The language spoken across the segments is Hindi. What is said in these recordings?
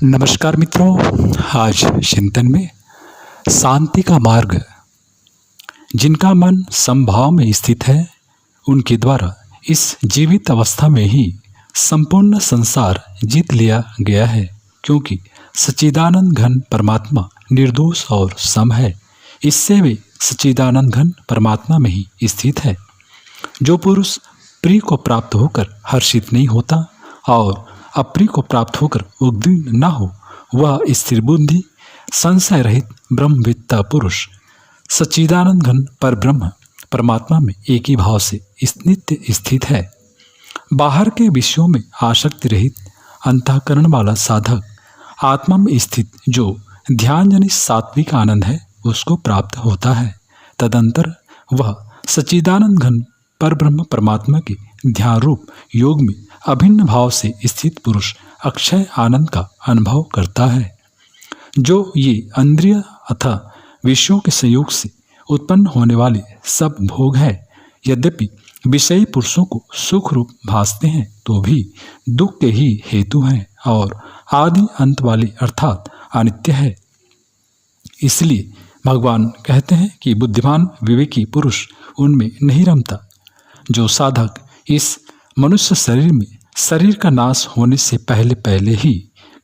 नमस्कार मित्रों, आज चिंतन में शांति का मार्ग। जिनका मन समभाव में स्थित है उनके द्वारा इस जीवित अवस्था में ही संपूर्ण संसार जीत लिया गया है, क्योंकि सच्चिदानंद घन परमात्मा निर्दोष और सम है। इससे वे सच्चिदानंद घन परमात्मा में ही स्थित है। जो पुरुष प्रिय को प्राप्त होकर हर्षित नहीं होता और अप्रिय को प्राप्त होकर उद्विग्न न हो, वह स्थिर बुद्धि संशय रहित ब्रह्मविद्ता पुरुष सच्चिदानंद घन पर ब्रह्म परमात्मा में एक ही भाव से नित्य स्थित है। बाहर के विषयों में आसक्ति रहित अंतःकरण वाला साधक आत्मा में स्थित जो ध्यान जनित सात्विक आनंद है उसको प्राप्त होता है। तदंतर वह सच्चिदानंद घन पर ब्रह्म परमात्मा के ध्यान रूप योग में अभिन्न भाव से स्थित पुरुष अक्षय आनंद का अनुभव करता है। जो ये इंद्रिय अथवा विषयों के संयोग से उत्पन्न होने वाले सब भोग है, यद्यपि विषयी पुरुषों को सुख रूप भासते हैं तो भी दुख के ही हेतु हैं और आदि अंत वाले अर्थात अनित्य है। इसलिए भगवान कहते हैं कि बुद्धिमान विवेकी पुरुष उनमें नहीं रमता। जो साधक इस मनुष्य शरीर में शरीर का नाश होने से पहले पहले ही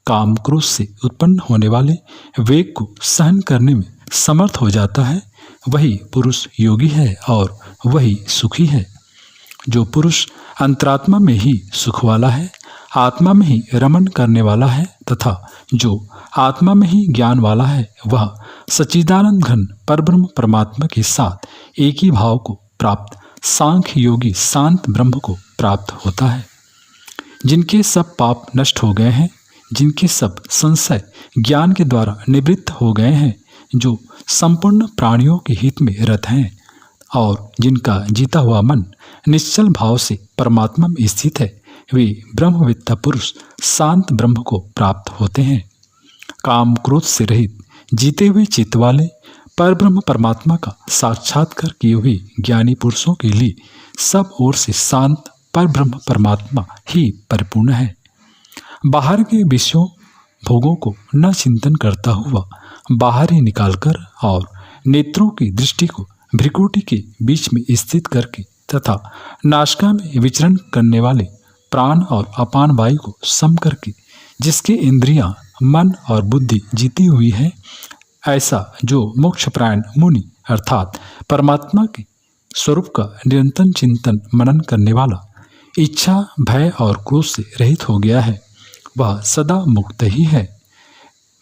काम क्रोध से उत्पन्न होने वाले वेग को सहन करने में समर्थ हो जाता है, वही पुरुष योगी है और वही सुखी है। जो पुरुष अंतरात्मा में ही सुख वाला है, आत्मा में ही रमण करने वाला है तथा जो आत्मा में ही ज्ञान वाला है, वह सच्चिदानंद घन परब्रह्म परमात्मा के साथ एक ही भाव को प्राप्त सांख्य योगी शांत ब्रह्म को प्राप्त होता है। जिनके सब पाप नष्ट हो गए हैं, जिनके सब संशय ज्ञान के द्वारा निवृत्त हो गए हैं, जो संपूर्ण प्राणियों के हित में रत हैं और जिनका जीता हुआ मन निश्चल भाव से परमात्मा में स्थित है, वे ब्रह्मविद्ता पुरुष शांत ब्रह्म को प्राप्त होते हैं। काम क्रोध से रहित जीते हुए चित्त वाले परब्रह्म परमात्मा का साक्षात्कार किए हुए ज्ञानी पुरुषों के लिए सब ओर से शांत परब्रह्म परमात्मा ही परिपूर्ण है। बाहर के विषयों भोगों को न चिंतन करता हुआ बाहर ही निकालकर और नेत्रों की दृष्टि को भ्रिकुटी के बीच में स्थित करके तथा नासिका में विचरण करने वाले प्राण और अपान वायु को सम करके जिसके इंद्रियां मन और बुद्धि जीती हुई है, ऐसा जो मोक्षप्रायण मुनि अर्थात परमात्मा के स्वरूप का निरंतर चिंतन मनन करने वाला इच्छा भय और क्रोध से रहित हो गया है, वह सदा मुक्त ही है।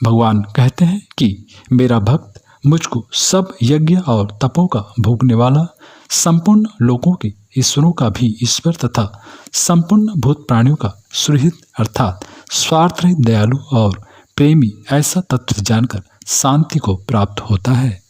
भगवान कहते हैं कि मेरा भक्त मुझको सब यज्ञ और तपों का भोगने वाला, संपूर्ण लोकों के ईश्वरों का भी ईश्वर तथा संपूर्ण भूत प्राणियों का सुहृद अर्थात स्वार्थ रहित दयालु और प्रेमी ऐसा तत्व जानकर शांति को प्राप्त होता है।